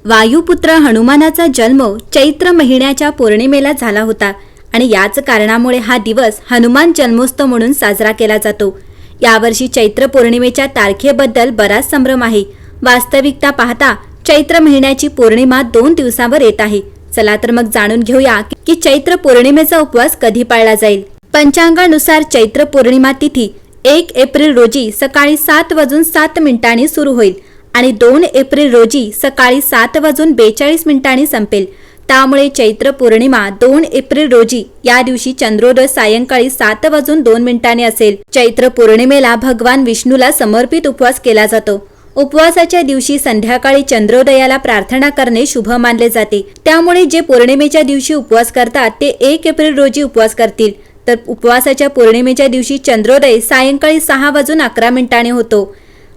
वायुपुत्र हनुमानाचा जन्म चैत्र महिन्याच्या पौर्णिमेला झाला होता आणि याच कारणामुळे हा दिवस हनुमान जन्मोत्सव म्हणून साजरा केला जातो। यावर्षी चैत्र पौर्णिमेच्या तारखेबद्दल बराच संभ्रम आहे। वास्तविकता पाहता चैत्र महिन्याची पौर्णिमा 2 दिवसांवर येत आहे। चला तर मग जाणून घेऊया की चैत्र पौर्णिमेचा उपवास कधी पाळला जाईल। पंचांगानुसार चैत्र पौर्णिमा तिथी 1 एप्रिल रोजी सकाळी 7:07 सुरू होईल आणि 2 एप्रिल रोजी सकाळी 7:42 संपेल। त्यामुळे चैत्र पौर्णिमा 2 एप्रिल रोजी या दिवशी चंद्रोदय सायंकाळी 7:02 असेल। चैत्र पौर्णिमेला भगवान विष्णूला समर्पित उपवास केला जातो। उपवासाच्या दिवशी संध्याकाळी चंद्रोदयाला प्रार्थना करणे शुभ मानले जाते। त्यामुळे जे पौर्णिमेच्या दिवशी उपवास करतात ते 1 एप्रिल रोजी उपवास करतील, तर उपवासाच्या पौर्णिमेच्या दिवशी चंद्रोदय सायंकाळी 6:11 होतो।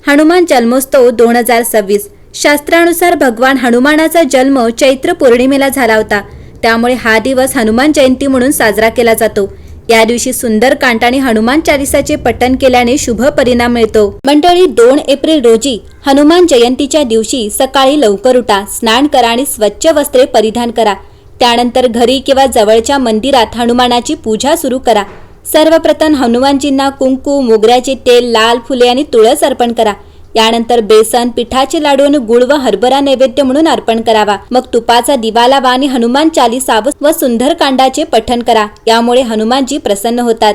हनुमान जन्मोत्सव 2026 शास्त्रानुसार भगवान हनुमानाचा जन्म चैत्र पौर्णिमेला झाला होता। त्यामुळे हा दिवस हनुमान जयंती म्हणून साजरा केला जातो। या दिवशी सुंदरकांड आणि हनुमान चालीसाचे पठण केल्याने शुभ परिणाम मिळतो। मंडळी, 2 एप्रिल रोजी हनुमान जयंतीच्या दिवशी सकाळी लवकर उठा, स्नान करा आणि स्वच्छ वस्त्रे परिधान करा। त्यानंतर घरी किंवा जवळच्या मंदिरात हनुमानाची पूजा सुरू करा। सर्वप्रथम हनुमानजींना कुंकू, मोगऱ्याचे तेल, लाल फुले आणि तुळस अर्पण करा। यानंतर बेसन, पिठाचे लाडू आणि गुळ व हरभरा नैवेद्य म्हणून अर्पण करावा। मग तुपाचा दिवा लावा आणि हनुमान चालीसा व सुंदरकांडाचे पठण करा। यामुळे हनुमानजी प्रसन्न होतात।